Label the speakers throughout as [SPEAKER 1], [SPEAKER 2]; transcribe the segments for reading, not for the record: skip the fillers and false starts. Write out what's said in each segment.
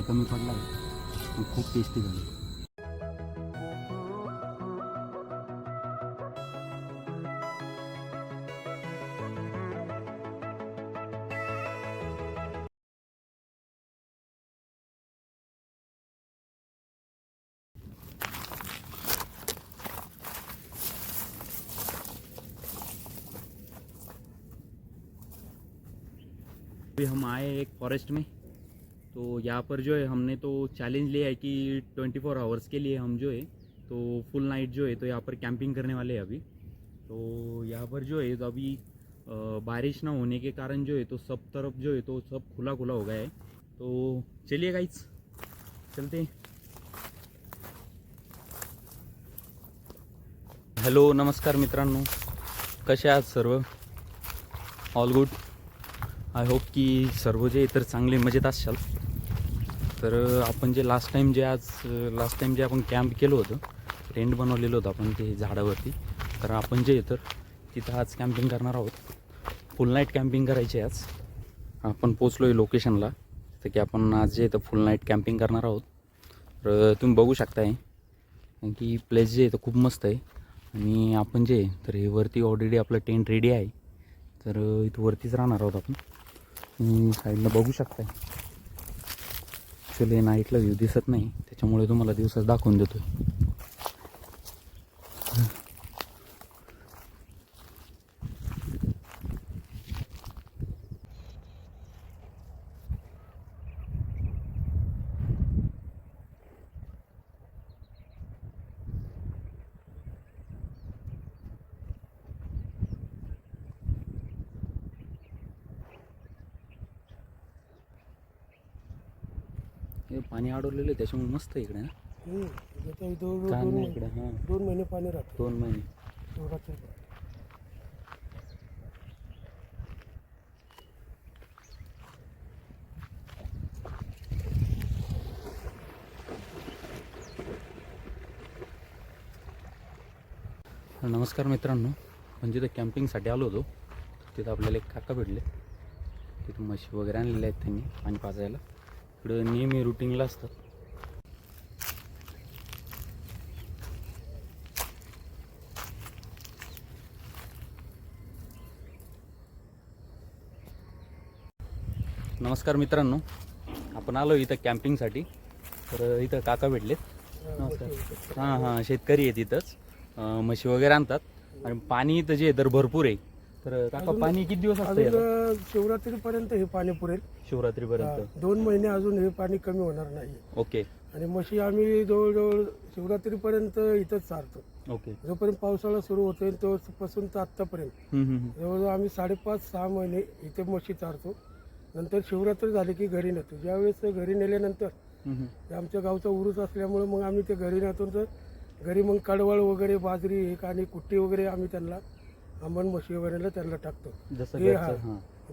[SPEAKER 1] कमी पडला आहे, खूप टेस्टी झाली. अभी हम आए एक फॉरेस्ट में, तो यहाँ पर जो है हमने तो चैलेंज लिया है कि 24 आवर्स के लिए हम जो है तो फुल नाइट जो है तो यहाँ पर कैंपिंग करने वाले हैं अभी. तो यहाँ पर जो है तो अभी बारिश ना होने के कारण जो है तो सब तरफ जो है तो सब खुला खुला हो गया है. तो चलिए गाइस चलते हैं. हॅलो नमस्कार मित्रांनो, कसे आहात सर्व? All good. आय होप की सर्व जे इतर चांगले मजेत असाल. तर आपण जे लास्ट टाईम जे आपण कॅम्प केलं होतं, टेंट बनवलेलं होतं आपण ते झाडावरती, तर आपण जे तर तिथं आज कॅम्पिंग करणार आहोत. फुल नाईट कॅम्पिंग करायची आज. आपण पोचलो आहे लोकेशनला, तर की आपण आज जे तर फुल नाईट कॅम्पिंग करणार आहोत. तर तुम्ही बघू शकताय की प्लेस जे तर खूप मस्त आहे. आणि आपण जे तर हे वरती ऑलरेडी आपलं टेंट रेडी आहे, तर इथं वरतीच राहणार आहोत आपण. साईडला बघू शकताय, ॲक्च्युली नाईटला व्ह्यू दिसत नाही, त्याच्यामुळे तुम्हाला दिवसाच दाखवून देतोय. हे पाणी अडवलेलं आहे त्याच्यामुळे मस्त आहे इकडे. कान नाही इकडे. हां
[SPEAKER 2] 2 महिने पाणी राहतं.
[SPEAKER 1] 2 महिने. नमस्कार मित्रांनो, आपण जिथं कॅम्पिंगसाठी आलो होतो तिथं आपल्याला एक काका भेटले. तिथं म्हशी वगैरे आणलेल्या आहेत त्यांनी पाणी पाजायला. इकडं नेहमी रुटीनला असतात. नमस्कार मित्रांनो, आपण आलो इथं कॅम्पिंगसाठी. तर इथं काका भेटलेत. नमस्कार. हां शेतकरी आहेत इथंच. म्हशी वगैरे आणतात आणि पाणी इथं जे तर भरपूर आहे. तर काका पाणी किती दिवस असतं?
[SPEAKER 2] शिवरात्रीपर्यंत हे पाणी पुरेल.
[SPEAKER 1] शिवरात्रीपर्यंत
[SPEAKER 2] 2 महिने अजून हे पाणी कमी होणार नाही.
[SPEAKER 1] ओके.
[SPEAKER 2] आणि म्हशी आम्ही जवळजवळ शिवरात्रीपर्यंत इथंच चारतो.
[SPEAKER 1] ओके.
[SPEAKER 2] जोपर्यंत पावसाळा सुरू होतोय तोपासून तर आत्तापर्यंत जवळजवळ आम्ही 5.5-6 महिने इथे म्हशी चारतो. नंतर शिवरात्री झाली की घरी नेतो. ज्यावेळेस घरी नेल्यानंतर आमच्या गावचा उरूस असल्यामुळे मग आम्ही ते घरी नेतो. तर घरी मग कडवळ वगैरे बाजरी आणि कुट्टी वगैरे आम्ही त्यांना आंबण म्हशी वगैरेला त्यांना टाकतो.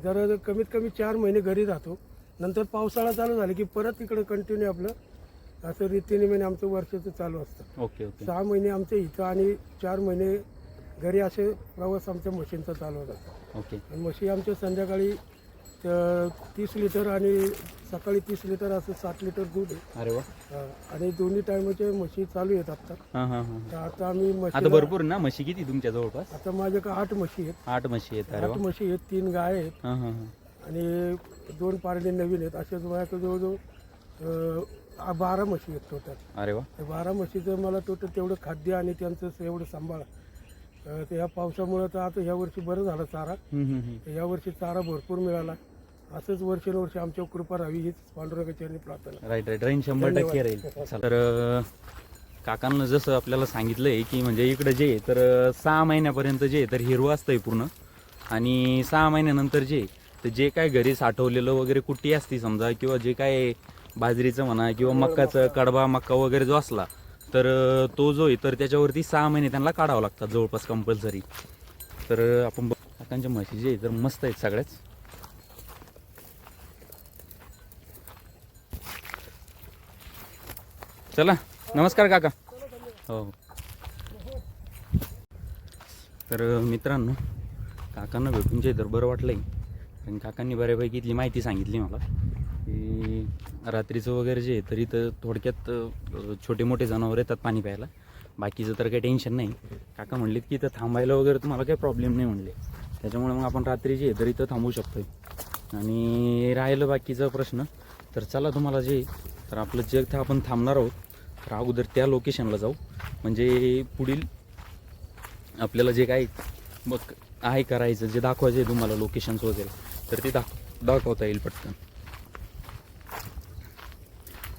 [SPEAKER 2] जर कमीत कमी 4 महिने घरी राहतो. नंतर पावसाळा चालू झाला की परत इकडे कंटिन्यू आपलं असं रीतीने महिने आमचं वर्षाचं चालू असतं.
[SPEAKER 1] Okay okay.
[SPEAKER 2] 6 महिने आमच्या इथं आणि 4 महिने घरी असे प्रवास आमच्या म्हशींचा चालू होता.
[SPEAKER 1] ओके.
[SPEAKER 2] आणि म्हशी आमच्या संध्याकाळी 30 लिटर आणि सकाळी 30 लिटर असं 7 लिटर दूध आहे.
[SPEAKER 1] अरे वा.
[SPEAKER 2] आणि दोन्ही टायमाचे म्हशी चालू आहेत आता.
[SPEAKER 1] तर
[SPEAKER 2] आता आम्ही
[SPEAKER 1] आता भरपूर ना म्हशी किती तुमच्या जवळपास?
[SPEAKER 2] आता माझ्याकडे 8 म्हशी आहेत.
[SPEAKER 1] 8 म्हशी आहेत. अरे
[SPEAKER 2] 8 म्हशी आहेत, 3 गाय आहेत आणि 2 पारडे नवीन आहेत. अशाच माझ्याकडे जवळजवळ 12 म्हशी आहेत टोटल.
[SPEAKER 1] अरे वा.
[SPEAKER 2] 12 म्हशीचं मला टोटल तेवढं खाद्य आणि त्यांचं एवढं सांभाळ. तर ह्या पावसामुळे तर आता ह्या वर्षी बरं झालं चारा. या वर्षी चारा भरपूर मिळाला. असंच वर्षानुवर्ष आमच्या कृपा राहावी हीच पांडुरंगाची प्रार्थना.
[SPEAKER 1] राईट राहील. 100% राहील. तर काकांना जसं आपल्याला सांगितलंय की म्हणजे इकडे जे तर 6 महिन्यापर्यंत जे तर हिरवं असतंय पूर्ण. आणि 6 महिन्यानंतर जे काय घरी साठवलेलं वगैरे कुट्टी असती समजा, किंवा जे काय बाजरीचं म्हणा किंवा मक्काचं कडबा मक्का वगैरे जो असला, तर तो जो आहे तर त्याच्यावरती 6 महिने त्यांना काढावं लागतात जवळपास कंपल्सरी. तर आपण काकांच्या म्हशी जे तर मस्त आहेत सगळ्याच. चला नमस्कार काका. हो. तर मित्रांनो, काकांना भेटून जे तर बरं वाटलंय. कारण काकांनी बऱ्यापैकी इथली माहिती सांगितली मला की रात्रीचं वगैरे जे आहे तरी तर थोडक्यात छोटे मोठे जनावर येतात पाणी प्यायला. बाकीचं तर काही टेन्शन नाही. काका म्हणलेत की इथं थांबायला वगैरे तुम्हाला काही प्रॉब्लेम नाही म्हणले. त्याच्यामुळे मग आपण रात्री जे आहे तरी इथं थांबू शकतो. आणि राहिलं बाकीचा प्रश्न, तर चला तुम्हाला जे तर आपलं जे आपण थांबणार आहोत तर अगोदर त्या लोकेशनला जाऊ. म्हणजे पुढील आपल्याला जे काही मग आहे करायचं, जे दाखवायचं आहे तुम्हाला लोकेशन्स वगैरे, तर ते दाखवता येईल पटकन.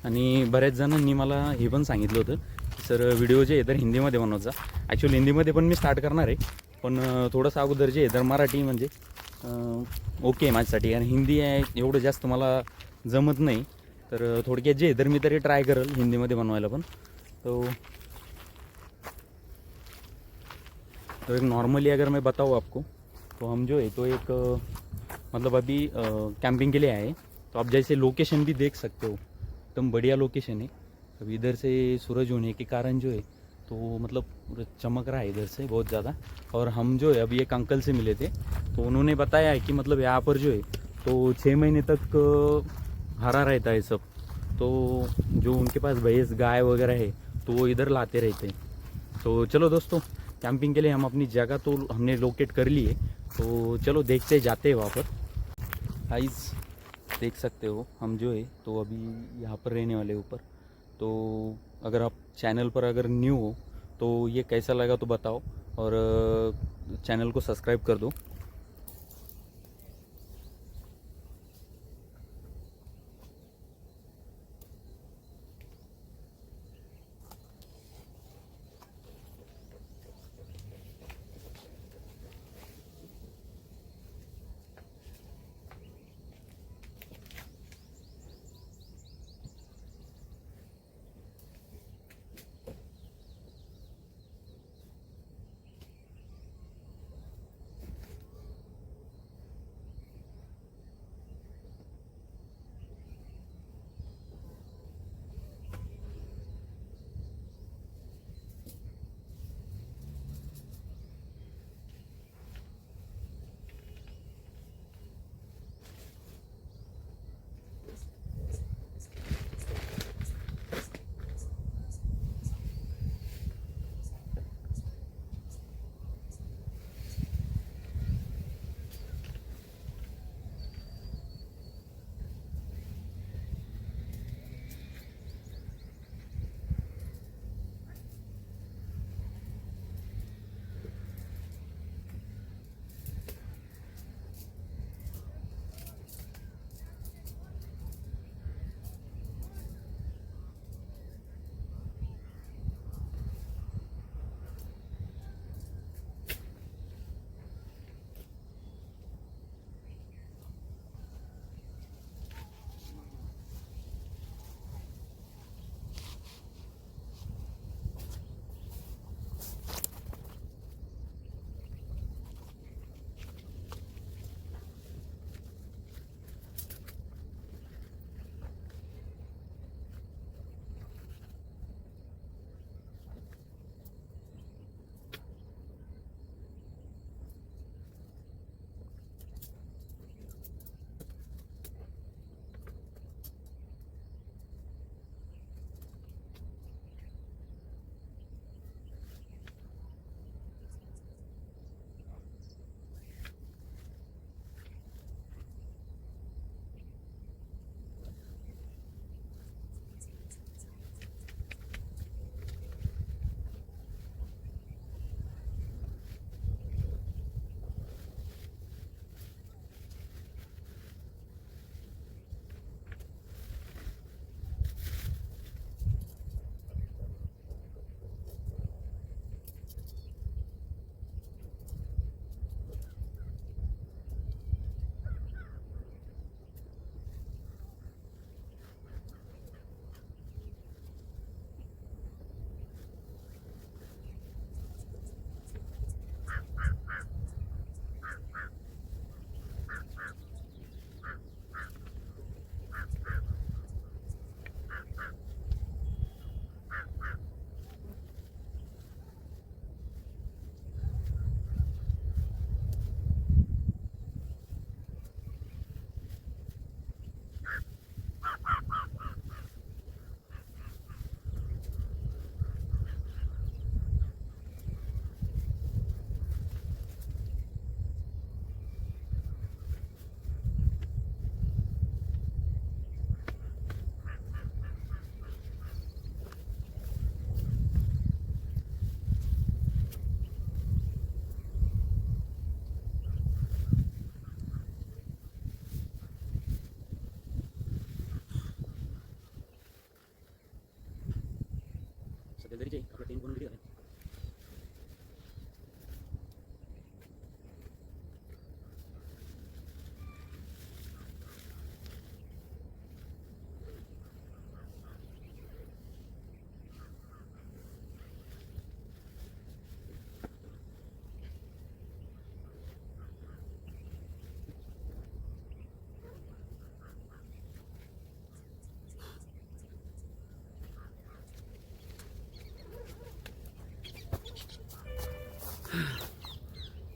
[SPEAKER 1] आणि बऱ्याच जणांनी मला हे पण सांगितलं होतं की सर व्हिडिओ जे आहे तर हिंदीमध्ये बनवायचा. ॲक्च्युली हिंदीमध्ये पण मी स्टार्ट करणार आहे, पण थोडंसं अगोदर जे आहे तर मराठी म्हणजे ओके माझ्यासाठी. आणि हिंदी आहे एवढं जास्त मला जमत नाही, तर थोडक्यात जे आहे तर मी तरी ट्राय करेल हिंदीमध्ये बनवायला पण. तो एक नॉर्मली अगर मैं बताऊँ आपको, तो हम जो है तो एक मतलब अभी कैंपिंग के लिए आए. तो आप जैसे लोकेशन भी देख सकते हो, एकदम बढ़िया लोकेशन है. अभी इधर से सूरज होने के कारण जो है तो मतलब चमक रहा है इधर से बहुत ज़्यादा. और हम जो है अभी एक अंकल से मिले थे, तो उन्होंने बताया है कि मतलब यहाँ पर जो है तो 6 महीने तक हरा रहता है सब. तो जो उनके पास भैंस गाय वगैरह है तो वो इधर लाते रहते हैं. तो चलो दोस्तों, कैंपिंग के लिए हम अपनी जगह तो हमने लोकेट कर ली है, तो चलो देखते जाते हैं वहाँ पर. गाइस देख सकते हो हम जो है तो अभी यहाँ पर रहने वाले ऊपर. तो अगर आप चैनल पर अगर न्यू हो तो ये कैसा लगा तो बताओ, और चैनल को सब्सक्राइब कर दो. आपल्या घरी जे आपला टेंट बनवून रेडी आहे.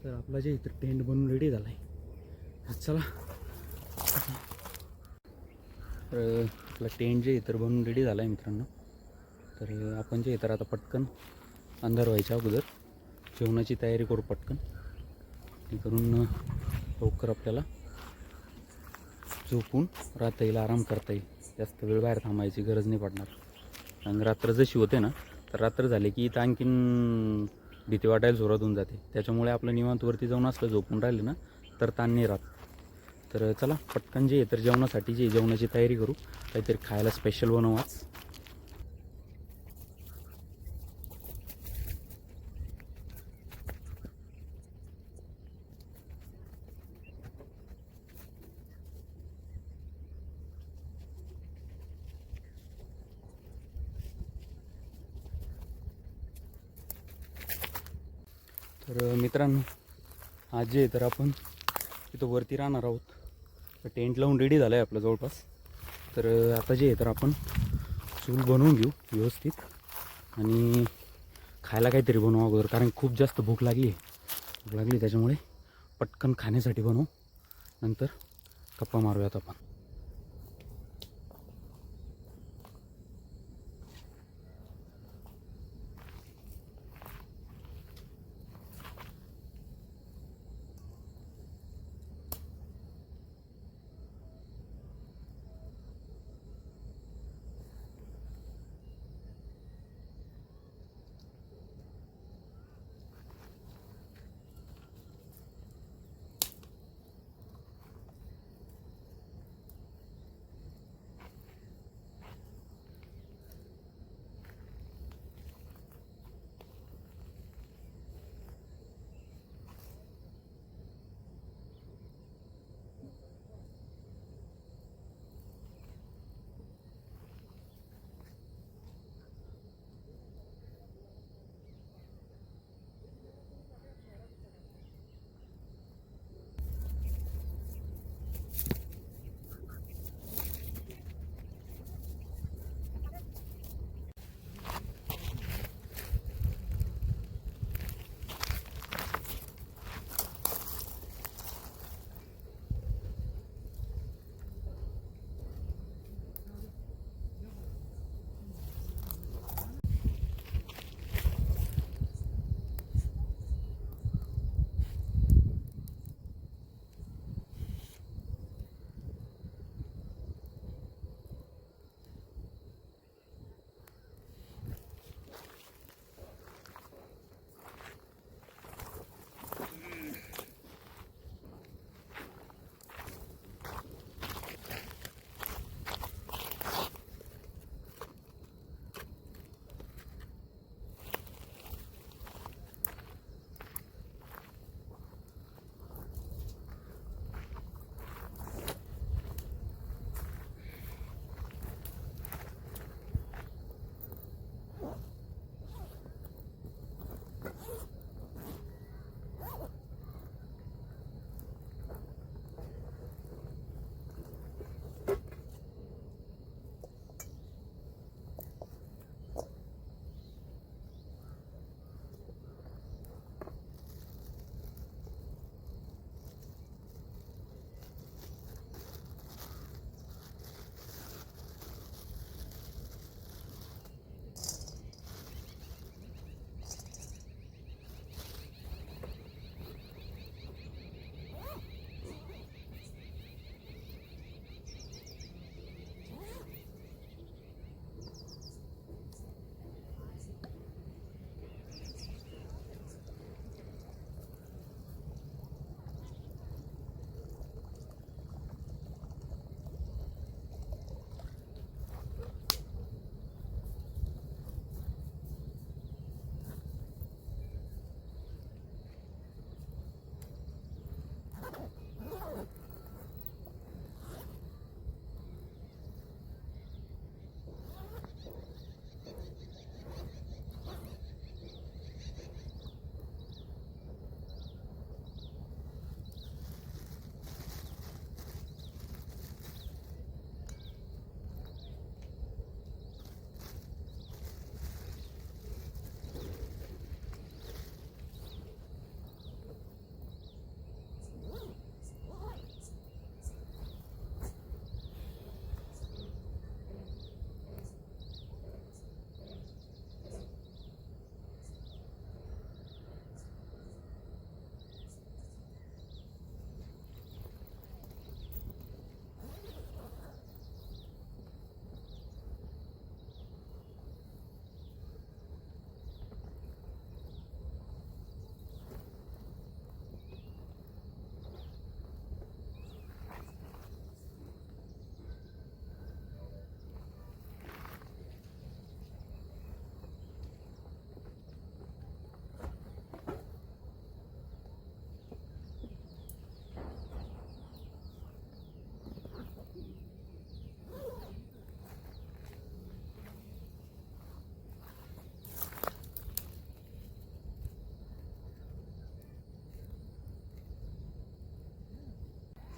[SPEAKER 1] तर आपला जे इथं टेंट बनवून रेडी झाला आहे. चला तर आपला टेंट जे इतर बनवून रेडी झाला आहे मित्रांनो. तर आपण जे इतर आता पटकन अंधार व्हायच्या अगोदर जेवणाची तयारी करू पटकन. ते करून लवकर आपल्याला झोपून राहता येईल, आराम करता येईल. जास्त वेळ बाहेर थांबायची गरज नाही पडणार. आणि रात्र जशी होते ना, तर रात्र झाले की इथं आणखीन भीती वाटायला सुरुवात होऊन जाते. त्याच्यामुळे आपलं निवांतवरती जाऊन असलं झोपून राहिले ना तर ताण नाही राहत. तर चला पटकन जे तर जेवणासाठी जे जेवणाची तयारी करू. काहीतरी खायला स्पेशल बनवाच. तर मित्रांनो आज जे तर आपण इथं वरती राहणार आहोत. तर टेंट लावून रेडी झालं आहे आपलं जवळपास. तर आता जे तर आपण चूल बनवून घेऊ व्यवस्थित आणि खायला काहीतरी बनवू अगोदर, कारण खूप जास्त भूक लागली त्याच्यामुळे पटकन खाण्यासाठी बनवू. नंतर गप्पा मारूयात आपण.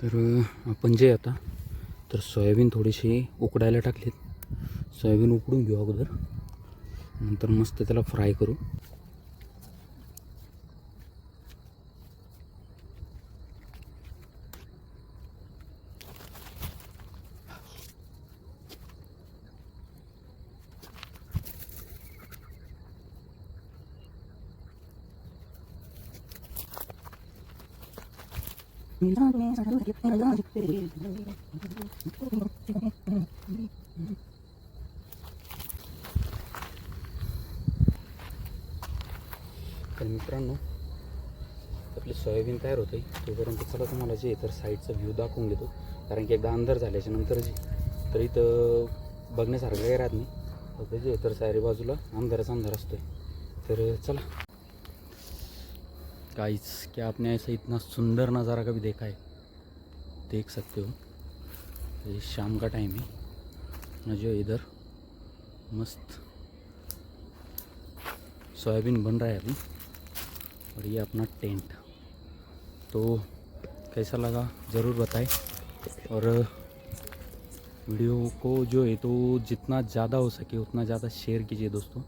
[SPEAKER 1] तर आपण जे आता तर सोयाबीन थोडीशी उकडायला टाकलीत. सोयाबीन उकडून घेऊ अगोदर, नंतर मस्त त्याला फ्राय करू. तर मित्रांनो, आपली सोयाबीन तयार होते तोपर्यंत चला तुम्हाला जे तर साईडचा व्ह्यू दाखवून घेतो. कारण की एकदा अंधार झाल्याच्या नंतर जे तर इथं बघण्यासारखं काही राहत नाही. फक्त जे तर सारी बाजूला अंधारच अंधार असतोय. तर चला गाइस, क्या आपने ऐसा इतना सुंदर नज़ारा कभी देखा है? देख सकते हो, ये शाम का टाइम है. जो इधर मस्त सोयाबीन बन रहा है अभी, और ये अपना टेंट. तो कैसा लगा ज़रूर बताएं, और वीडियो को जो है तो जितना ज़्यादा हो सके उतना ज़्यादा शेयर कीजिए दोस्तों.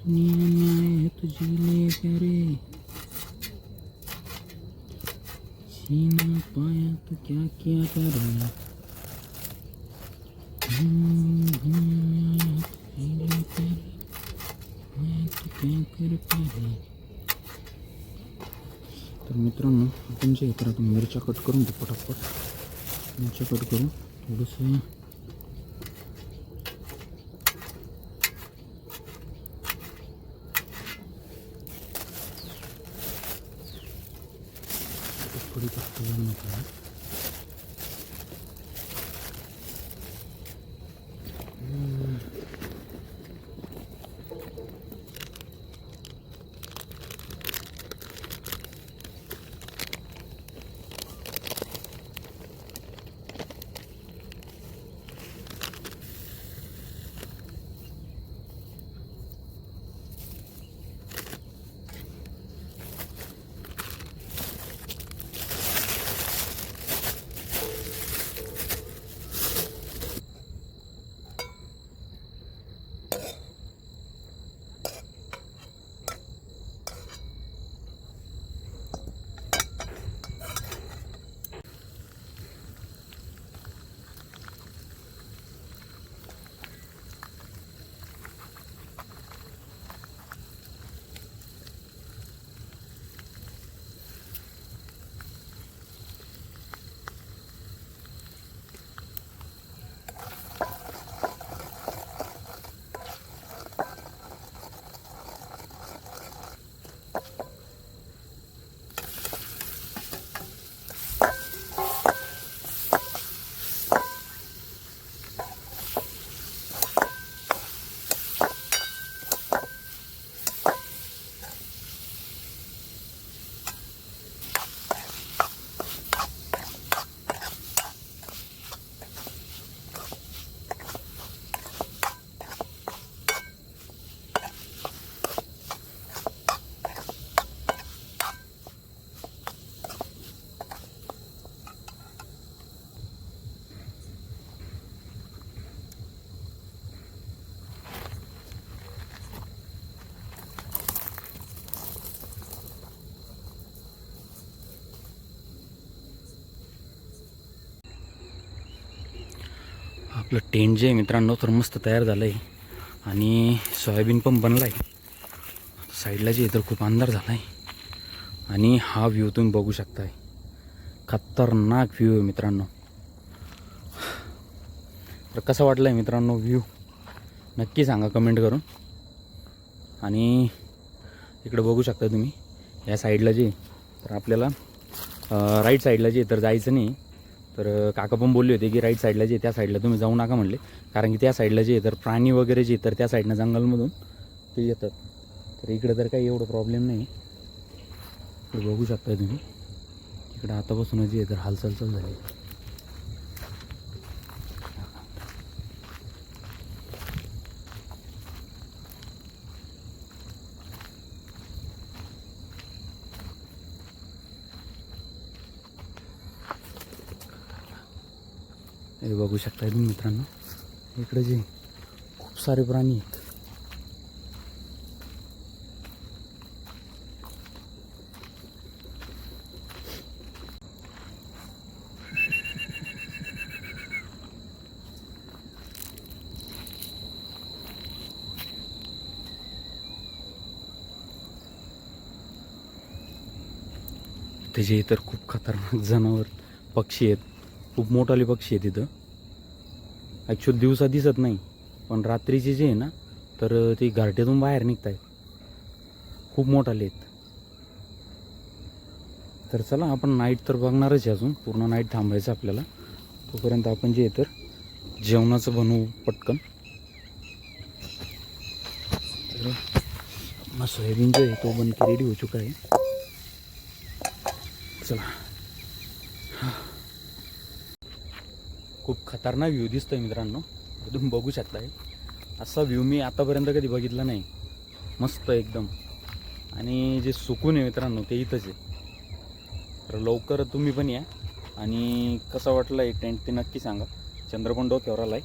[SPEAKER 1] दुनिया में है तुझे लिए प्यारे, सीना पाया तो क्या किया प्यारे. दुनिया में तुझे लिए प्यारे, मैं तो क्या कर प्यारे. तर मित्रांनो, आपण जे तर आता मिरच्या कट करून घेऊ पटापट. मिरच्या कट करून थोडंसं थोड़ी पत्ता. आपलं टेंट जे आहे मित्रांनो तर मस्त तयार झालं आहे आणि सोयाबीन पण बनला आहे. साईडला जे तर खूप अंधार झाला आहे आणि हा व्ह्यू तुम्ही बघू शकताय. खतरनाक व्ह्यू आहे मित्रांनो. तर कसा वाटला आहे मित्रांनो व्ह्यू नक्की सांगा कमेंट करून. आणि इकडं बघू शकता तुम्ही या साईडला जे तर आपल्याला राईट साईडला जे तर जायचं नाही. तर काका पण बोलले होते की राईट साईडला जे त्या साईडला तुम्ही जाऊ नका म्हणले, कारण की त्या साईडला जे तर प्राणी वगैरे जे तर त्या साईडनं जंगलमधून ते येतात. तर इकडं तर काही एवढं प्रॉब्लेम नाही. इकडे बघू शकता तुम्ही इकडं आतापासूनच जे तर हालचाल चालू झाली. हे बघू शकता तुम्ही मित्रांनो इकडे जे खूप सारे प्राणी आहेत. त्याचे इतर खूप खतरनाक जनावर पक्षी आहेत. खूप मोठाले पक्षी आहेत तिथं. ॲक्च्युअल दिवसा दिसत नाही पण रात्रीचे जे आहे ना तर ते घरट्यातून बाहेर निघत आहेत. खूप मोठाले आहेत. तर चला आपण नाईट तर बघणारच आहे, अजून पूर्ण नाईट थांबायचं आपल्याला. तोपर्यंत आपण जे आहे तर जेवणाचं बनवू पटकन. तर मग सोयाबीन जो आहे तो बनके रेडी हो चुका आहे. चला. खूप खतरनाक व्ह्यू दिसतोय मित्रांनो, तुम्ही बघू शकताय. असा व्ह्यू मी आतापर्यंत कधी बघितला नाही. मस्त एकदम. आणि जे सुकून आहे मित्रांनो ते इथंच आहे. तर लवकर तुम्ही पण या आणि कसा वाटला आहे टेंट ते नक्की सांगा. चंद्र पण डोक्यावर आला आहे.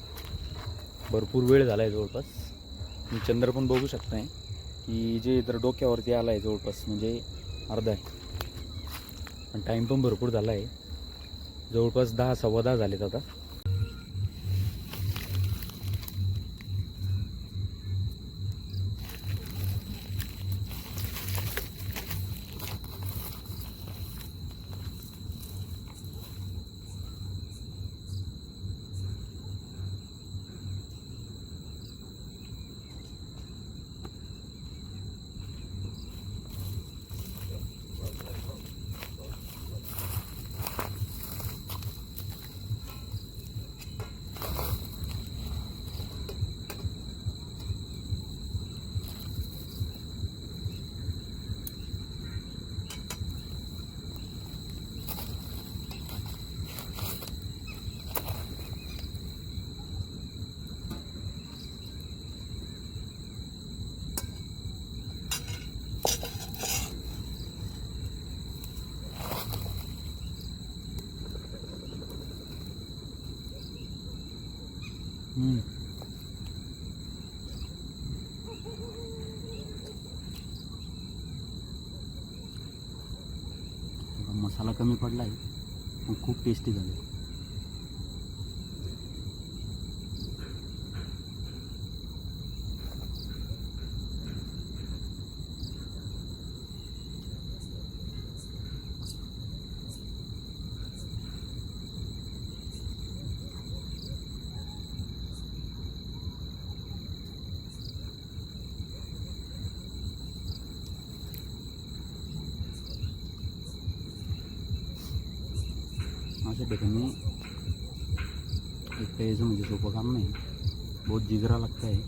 [SPEAKER 1] भरपूर वेळ झाला आहे जवळपास. तुम्ही चंद्र पण बघू शकताय की जे तर डोक्यावरती आला आहे जवळपास म्हणजे अर्धा आहे. पण टाईम पण भरपूर झाला आहे. जवळपास 10 सव्वा 10 झालेत आता. मसाला कमी पडला आहे पण खूप टेस्टी झाले. अशा ठिकाणी एकटं यायचं म्हणजे सोपं काम नाही. बहुत जिगरा लागतं आहे,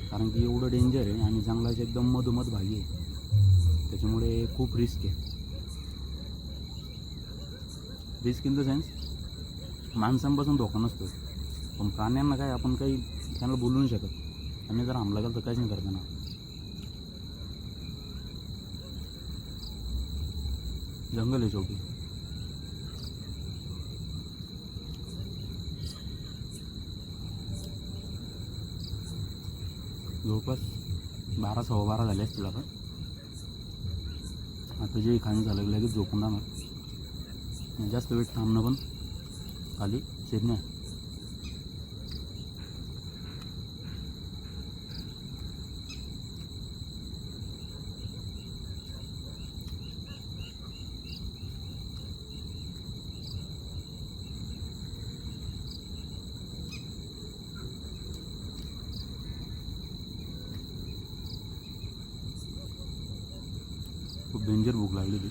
[SPEAKER 1] कारण की एवढं डेंजर आहे आणि जंगलाच्या एकदम मधोमध भागी आहे. त्याच्यामुळे खूप रिस्क आहे. रिस्क इन द सेन्स माणसांपासून धोका नसतो, पण प्राण्यांना काय आपण काही त्यांना बोलू नाही शकत. त्यांनी जर हमला केला तर काहीच नाही करताना. जंगल आहे शेवटी. जवळपास 12 सव्वा 12 झाले असतील. आता जे खाणं झालं लगेच झोपून राहणार. जास्त वेळ थांबणं पण खाली सेफ नाही. लावलेली.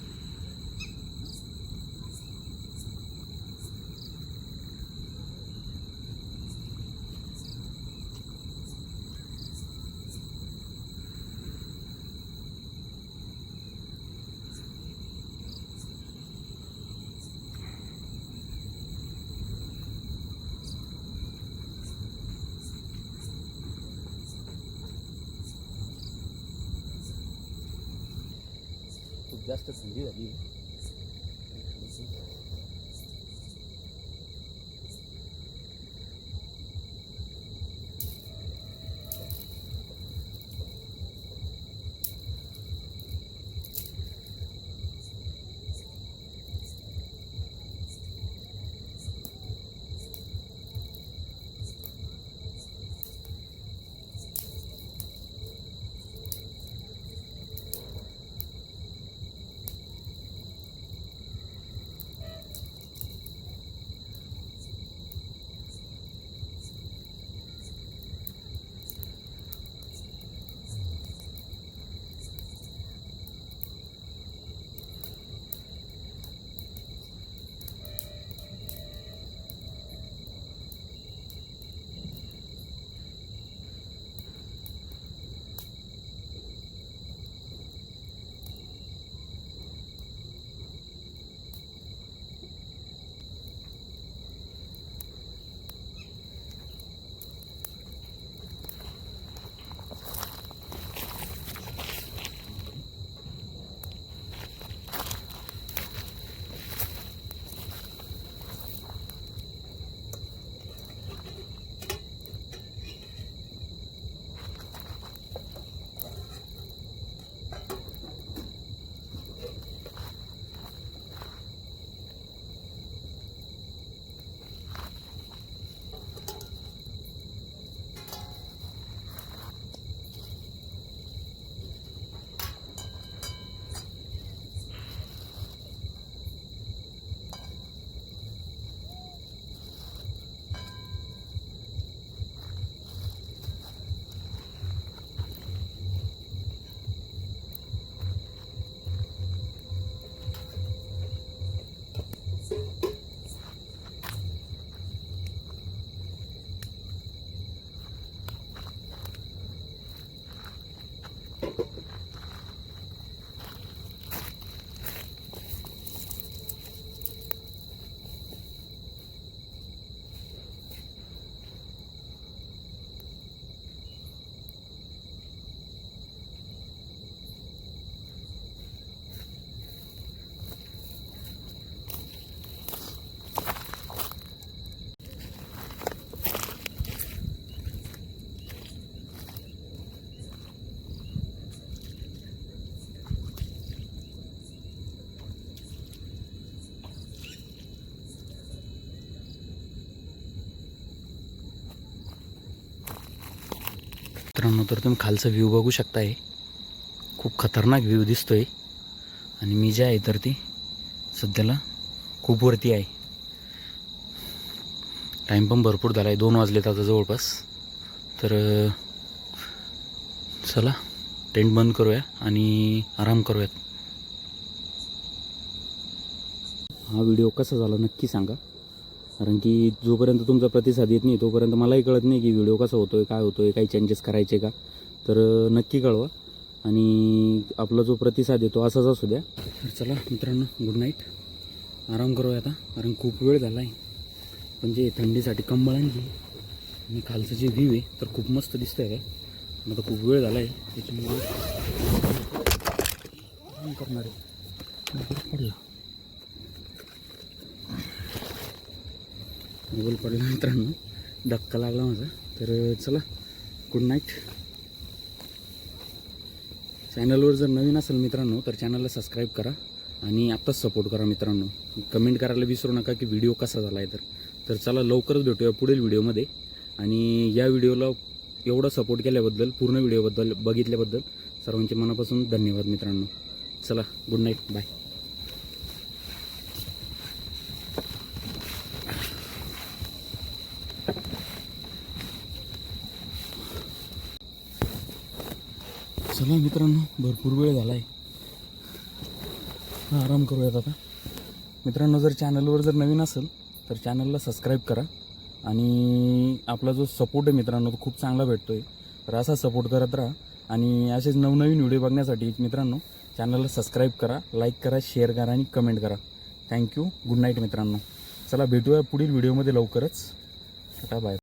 [SPEAKER 1] खूप जास्त थंडी झाली. मित्रांनो, तर तुम्ही खालचा व्ह्यू बघू शकताय. खूप खतरनाक व्ह्यू दिसतोय. आणि मी जे आहे तर ती सध्याला खूप वरती आहे. टाईम पण भरपूर झाला आहे, 2 वाजलेत आता जवळपास. तर चला टेंट बंद करूया आणि आराम करूयात. हा व्हिडिओ कसा झाला नक्की सांगा, कारण की जोपर्यंत तुमचा प्रतिसाद येत नाही तोपर्यंत मलाही कळत नाही की व्हिडिओ कसा होतोय, काय होतोय, काही चेंजेस करायचे का. तर नक्की कळवा आणि आपला जो प्रतिसाद येतो असाच असू द्या. तर चला मित्रांनो, गुड नाईट. आराम करूया आता, कारण खूप वेळ झाला आहे. म्हणजे थंडीसाठी कंबळ आणली आणि खालचं जे व्ह्यू आहे तर खूप मस्त दिसतं आहे. काय आता खूप वेळ झाला आहे त्याच्यामुळे आराम करणार आहे. पडला मोबाईल पडला मित्रांनो, धक्का लागला माझा. तर चला गुड नाईट. चॅनलवर जर नवीन असेल मित्रांनो तर चॅनलला सबस्क्राईब करा आणि आत्ताच सपोर्ट करा मित्रांनो. कमेंट करायला विसरू नका की व्हिडिओ कसा झाला आहे. तर चला लवकरच भेटूया पुढील व्हिडिओमध्ये. आणि या व्हिडिओला एवढा सपोर्ट केल्याबद्दल, पूर्ण व्हिडिओबद्दल बघितल्याबद्दल सर्वांचे मनापासून धन्यवाद मित्रांनो. चला गुड नाईट, बाय. चला मित्रांनो, भरपूर वेळ झाला आहे. आराम करूयात आता. मित्रांनो, जर चॅनलवर जर नवीन असेल तर चॅनलला सबस्क्राईब करा आणि आपला जो सपोर्ट आहे मित्रांनो तो खूप चांगला भेटतो आहे. तर असा सपोर्ट करत राहा आणि असेच नवनवीन व्हिडिओ बघण्यासाठी मित्रांनो चॅनलला सबस्क्राईब करा, लाईक करा, शेअर करा आणि कमेंट करा. थँक्यू. गुड नाईट मित्रांनो. चला भेटूया पुढील व्हिडिओमध्ये लवकरच. Tata bye.